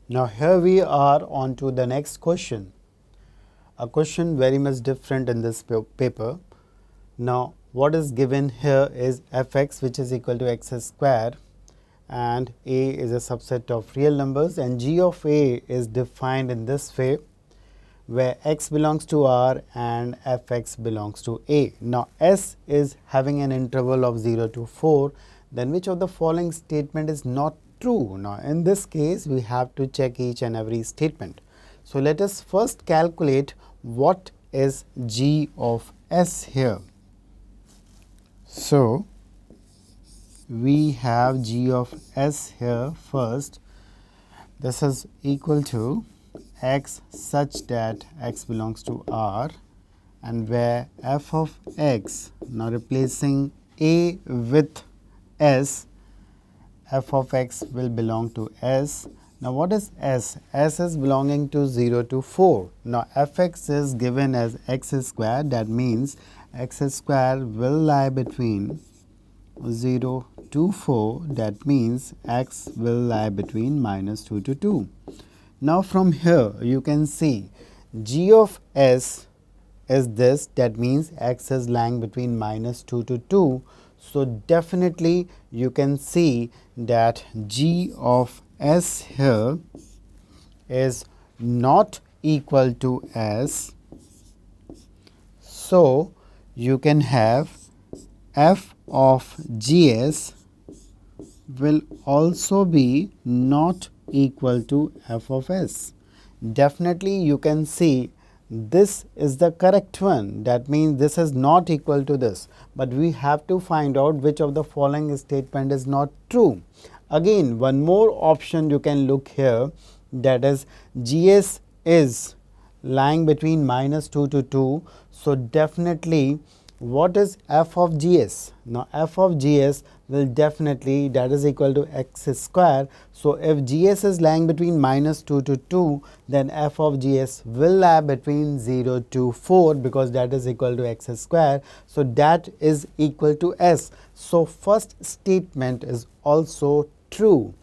Now here we are on to the next question. A question very much different in this paper. Now what is given here is fx, which is equal to x square, and a is a subset of real numbers, and g of a is defined in this way, where x belongs to R and fx belongs to A. Now S is having an interval of 0 to 4, then which of the following statement is not true? Now in this case we have to check each and every statement. So let us first calculate what is g of S here. So we have g of S here first. This is equal to x such that x belongs to R, and where f of x, now replacing A with S, f of x will belong to S. Now what is S? S is belonging to 0 to 4. Now fx is given as x square, that means x square will lie between 0 to 4, that means x will lie between minus 2 to 2. Now from here you can see g of S is this, that means x is lying between minus 2 to 2. So definitely you can see that g of S here is not equal to S. So you can have f of gs will also be not equal to f of s. Definitely you can see this is the correct one, that means this is not equal to this, but we have to find out which of the following statement is not true. Again, one more option you can look here, that is gs is lying between minus 2 to 2. So definitely what is f of gs? Now f of gs will definitely, that is equal to x square. So if gs is lying between minus 2 to 2, then f of gs will lie between 0 to 4, because that is equal to x square. So that is equal to s. So first statement is also true.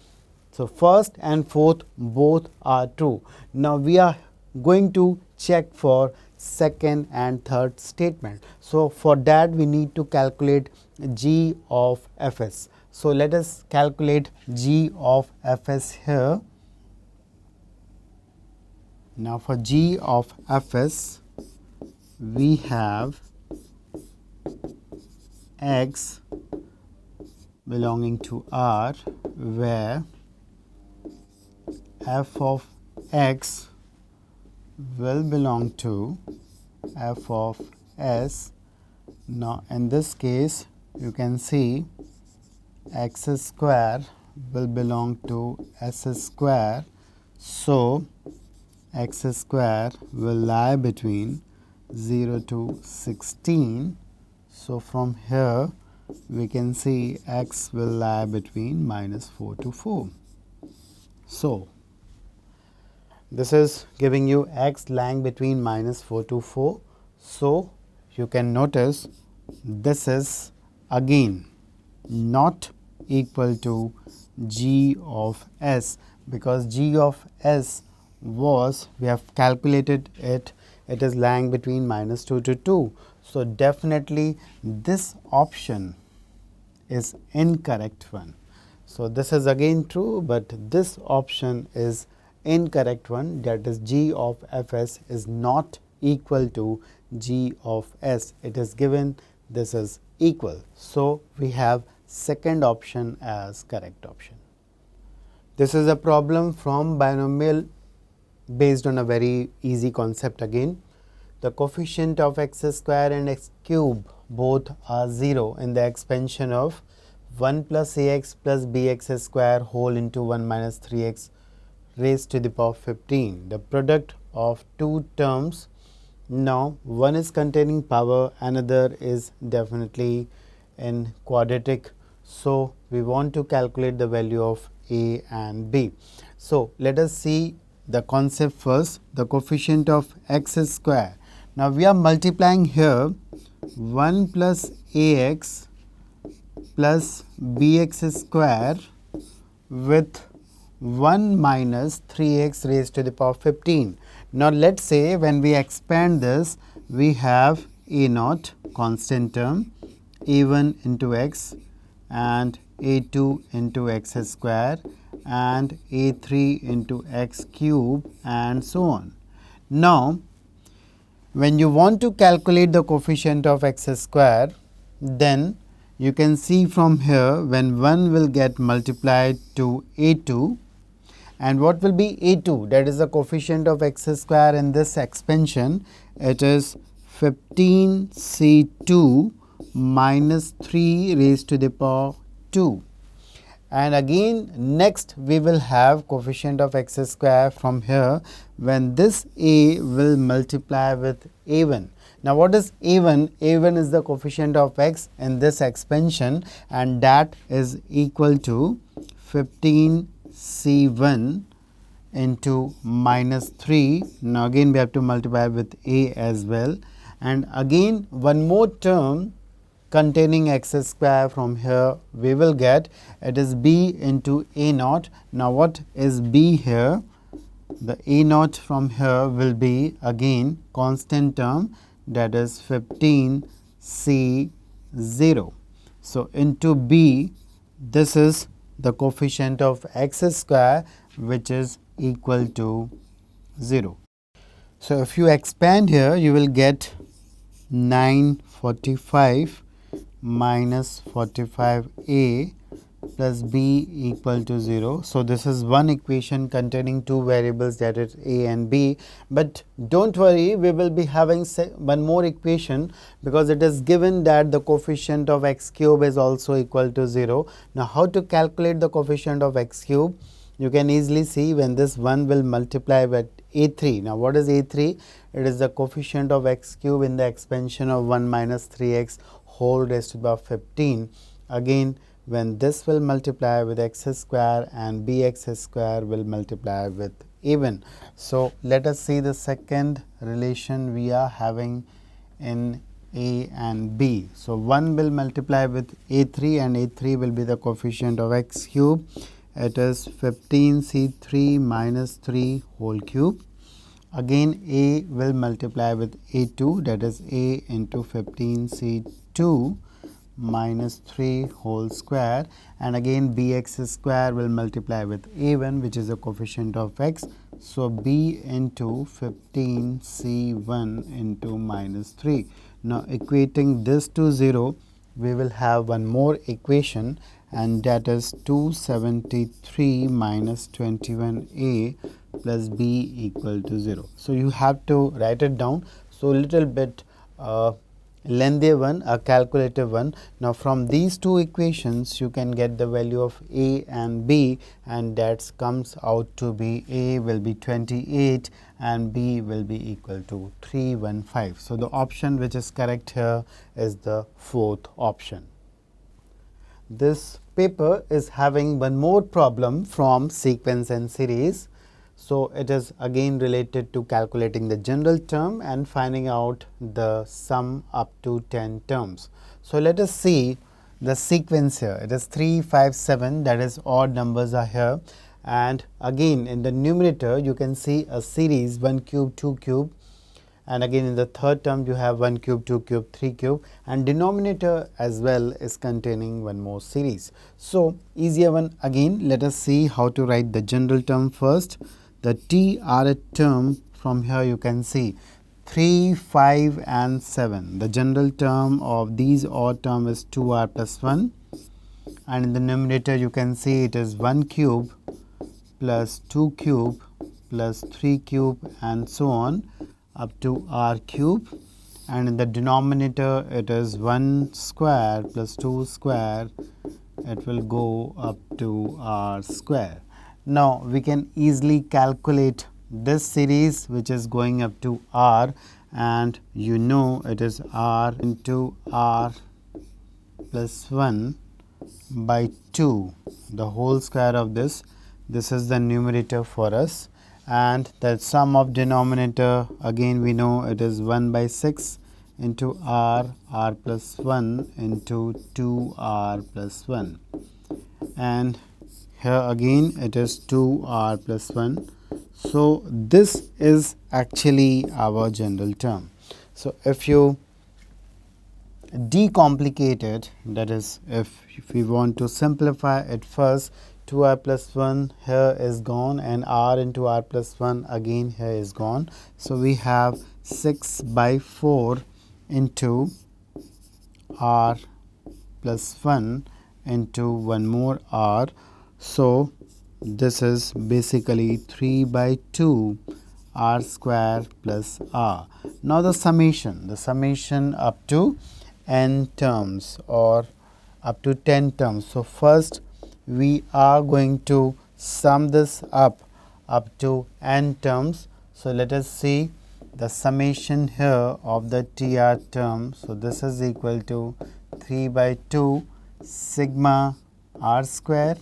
So first and fourth both are true. Now we are going to check for second and third statement. So for that we need to calculate g of fs. So let us calculate g of fs here. Now for g of fs we have x belonging to R, where f of x will belong to f of s. Now in this case you can see x square will belong to s square. So x square will lie between 0 to 16. So from here we can see x will lie between minus 4 to 4. So this is giving you x lying between minus 4 to 4. So you can notice this is again not equal to g of s, because g of s was, we have calculated it, it is lying between minus 2 to 2. So definitely this option is incorrect one. So this is again true, but this option is incorrect one, that is g of fs is not equal to g of s. It is given this is equal. So we have second option as correct option. This is a problem from binomial based on a very easy concept again. The coefficient of x square and x cube both are 0 in the expansion of 1 plus ax plus bx square whole into 1 minus 3x raised to the power 15. The product of two terms, now one is containing power, another is definitely in quadratic. So we want to calculate the value of a and b. So let us see the concept first, the coefficient of x square. Now we are multiplying here 1 plus ax plus bx square with 1 minus 3x raised to the power 15. Now, let us say when we expand this, we have a naught constant term, a1 into x and a2 into x square and a3 into x cube and so on. Now, when you want to calculate the coefficient of x square, then you can see from here when 1 will get multiplied to a2, and what will be a2, that is the coefficient of x square in this expansion, it is 15c2 minus 3 raised to the power 2. And again next we will have coefficient of x square from here when this a will multiply with a1. Now, what is a1? a1 is the coefficient of x in this expansion, and that is equal to 15c1 into minus 3. Now, again we have to multiply with a as well, and again one more term containing x square from here we will get, it is b into a naught. Now, what is b here? The a naught from here will be again constant term, that is 15c0. So, into b, this is the coefficient of x square which is equal to 0. So, if you expand here, you will get 945 minus 45a plus b equal to 0. So, this is one equation containing two variables, that is a and b, but do not worry, we will be having one more equation because it is given that the coefficient of x cube is also equal to 0. Now, how to calculate the coefficient of x cube? You can easily see when this 1 will multiply with a3. Now, what is a3? It is the coefficient of x cube in the expansion of 1 minus 3x whole raised to the power 15. Again, when this will multiply with x square and bx square will multiply with a1. So, let us see the second relation we are having in a and b. So, 1 will multiply with a3 and a3 will be the coefficient of x cube. It is 15c3 minus 3 whole cube. Again a will multiply with a2, that is a into 15c2 minus 3 whole square, and again bx square will multiply with a1 which is the coefficient of x. So, b into 15c1 into minus 3. Now, equating this to 0, we will have one more equation, and that is 273 minus 21a plus b equal to 0. So, you have to write it down. So, little bit lengthy one, a calculative one. Now, from these two equations you can get the value of a and b, and that comes out to be a will be 28 and b will be equal to 315. So, the option which is correct here is the fourth option. This paper is having one more problem from sequence and series. So, it is again related to calculating the general term and finding out the sum up to 10 terms. So, let us see the sequence here. It is 3, 5, 7, that is odd numbers are here, and again in the numerator you can see a series 1 cube, 2 cube, and again in the third term you have 1 cube, 2 cube, 3 cube, and denominator as well is containing one more series. So, easier one again, let us see how to write the general term first. The TR term from here you can see 3, 5 and 7. The general term of these odd term is 2r plus 1, and in the numerator you can see it is 1 cube plus 2 cube plus 3 cube and so on up to r cube, and in the denominator it is 1 square plus 2 square, it will go up to r square. Now, we can easily calculate this series which is going up to r, and you know it is r into r plus 1 by 2, the whole square of this. This is the numerator for us, and the sum of denominator again we know it is 1 by 6 into r plus 1 into 2r plus 1, and here again it is 2r plus 1. So this is actually our general term. So if you decomplicate it, that is if we want to simplify it first, 2r plus 1 here is gone and r into r plus 1 again here is gone. So we have 6 by 4 into r plus 1 into one more r. So this is basically 3 by 2 r square plus r. Now the summation up to n terms or up to 10 terms. So first we are going to sum this up to n terms. So let us see the summation here of the TR term. So this is equal to 3 by 2 sigma r square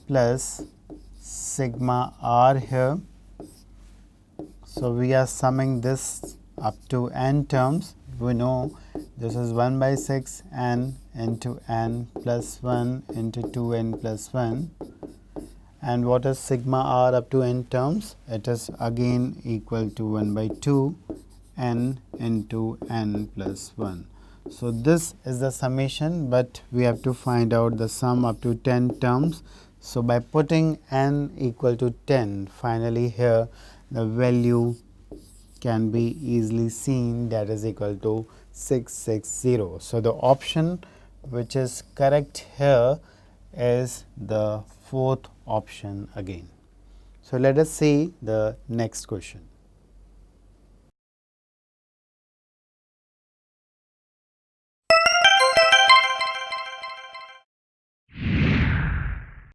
plus sigma r here. So we are summing this up to n terms. We know this is 1 by 6 n into n plus 1 into 2n plus 1. And what is sigma r up to n terms? It is again equal to 1 by 2 n into n plus 1. So this is the summation, but we have to find out the sum up to 10 terms. So by putting n equal to 10, finally here the value can be easily seen, that is equal to 660. So the option which is correct here is the fourth option again. So let us see the next question.